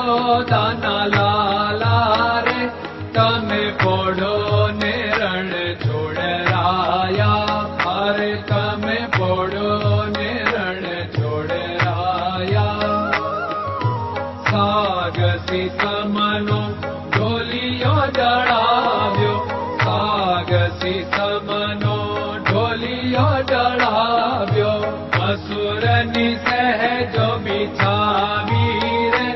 યશોદાના લાલા રે તમે પોડો ને રણ છોડરાયા, અરે તમે પોડો ને રણ છોડરાયા. સાગસી સમનો ઢોલિયો જડાવ્યો, સાગસી સમનો ઢોલિયો જડાવ્યો. અસુરની સહેજો બિછાવી રે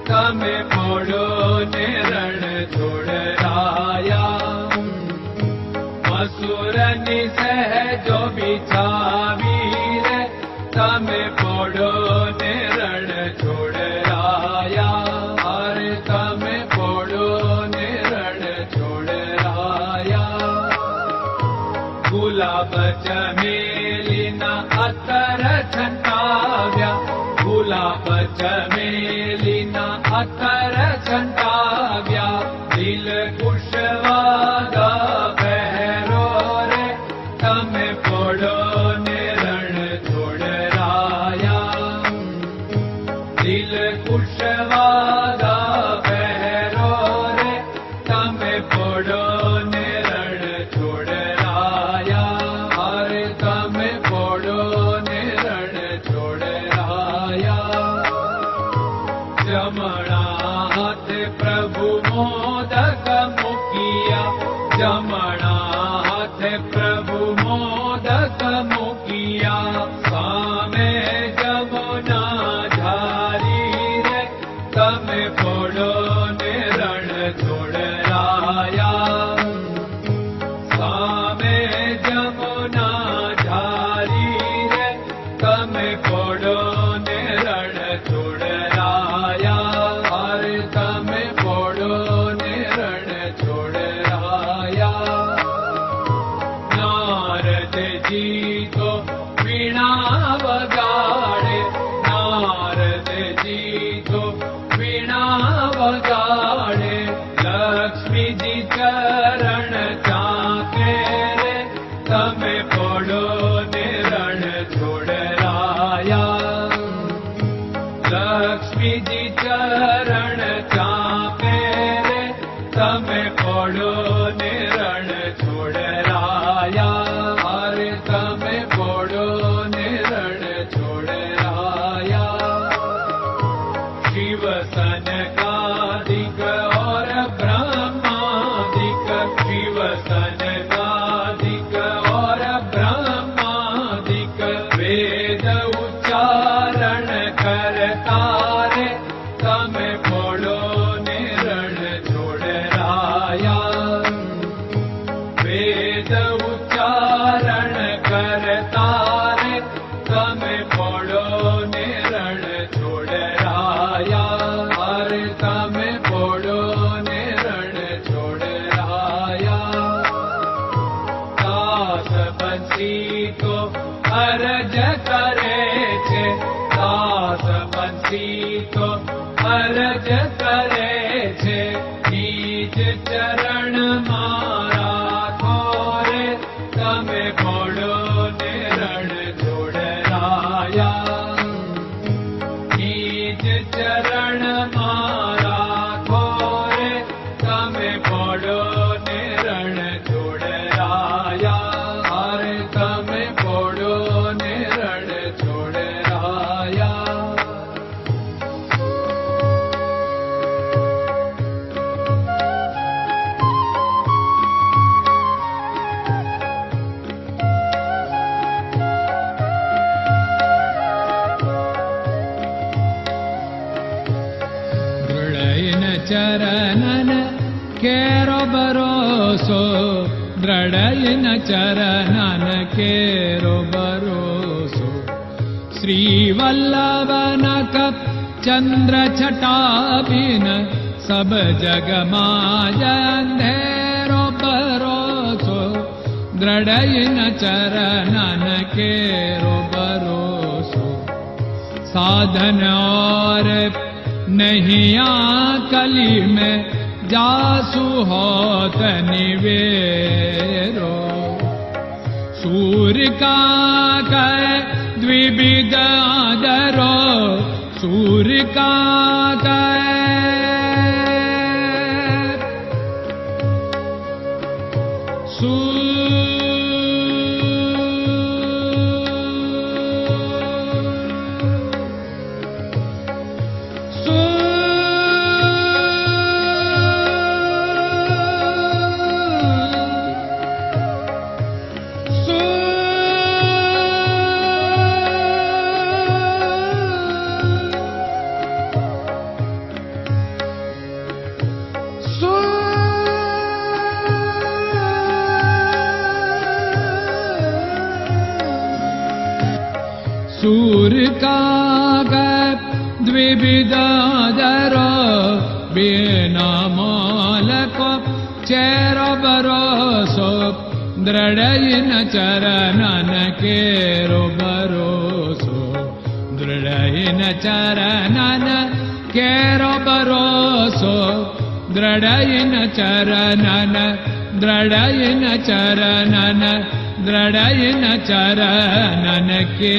તમે પોડો ને રણ છોડરાયા. અસુરની સહેજો બિછાવી રે તમે પોડો ને રણ છોડરાયા, અરે તમે પોડો ને રણ છોડરાયા. ગુલાબ ચમેલીના અત્તર છંટાવ્યા, ગુલાબ ચમેલીના અત્તર છંટાવ્યા. દિલ કુશવાદા પહેરો રે તમે પોડો ને રણ છોડરાયા. દિલ કુશવાદા પહેરો રે તમે પોડો ને રણ છોડરાયા, અરે તમે પોડો ને રણ છોડરાયા. જમણા હાથે પ્રભુ મોદક મૂકિયા, જમણા હાથે પ્રભુ મોદક મૂકિયા. સામે જમુના ધારી રે તમે પોડો ને રણ છોડરાયા. સામે જમુના ધારી રે તમે પોડો ને રણ છોડરાયા, અરે તમે પોડો ને રણ છોડરાયા. નારદજી તો વીણા વગાડે, નારદજી તો વીણા વગાડે. લક્ષ્મીજી ચરણ ચાકે રે તમે પોડો ને રણ છોડરાયા. લક્ષ્મીજી ચરણ ચાપે રે તમે પોડો ને રણ છોડરાયા, અરે તમે પોડો ને રણ છોડરાયા. શિવ સનકાદિક और ब्रह्मादिक, शिव सनकादिक और ब्रह्मादिक. वेद उच्चारण करता रे તમે પોડો ને રણ છોડરાયા. વેદ ઉચ્ચારણ કરતા રે તમે પોડો ને રણ છોડરાયા, અરે તમે પોડો ને રણ છોડરાયા. દાસ બંસી તો અરજ કરે છે, દાસ બંસી તો અરજ કરે છે. નીચ ચરણ મારા ખોરે તમે પોડો ને રણ છોડરાયા. નીચ ચરણ મારા ખોરે તમે પોડો ને રણ છોડરાયા, અરે તમે પોડો ને રણ છોડરાયા. દૃઢયન ચરણન કેરો ભરોસો, દૃઢયન ચરણન કેરો ભરોસો. શ્રી વલ્લભન કપ ચંદ્ર છટા બિન સબ જગમાં અંધેરો ભરોસો. દૃઢયન ચરણન કેરો ભરોસો. साधन और नहीं कली में जासु होत निवेरो। सूर्य का कह द्विविध आदरो, सूर्य का कह काग द्विविधाधरो बिना मोलको चेरो भरोसो दृढ़इन चरणन केरो भरोसो दृढ़इन चरणन केरो भरोसो दृढ़इन चरणन दृढ़इन चरणन दृढ़इन चरणन के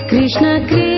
Krishna Krishna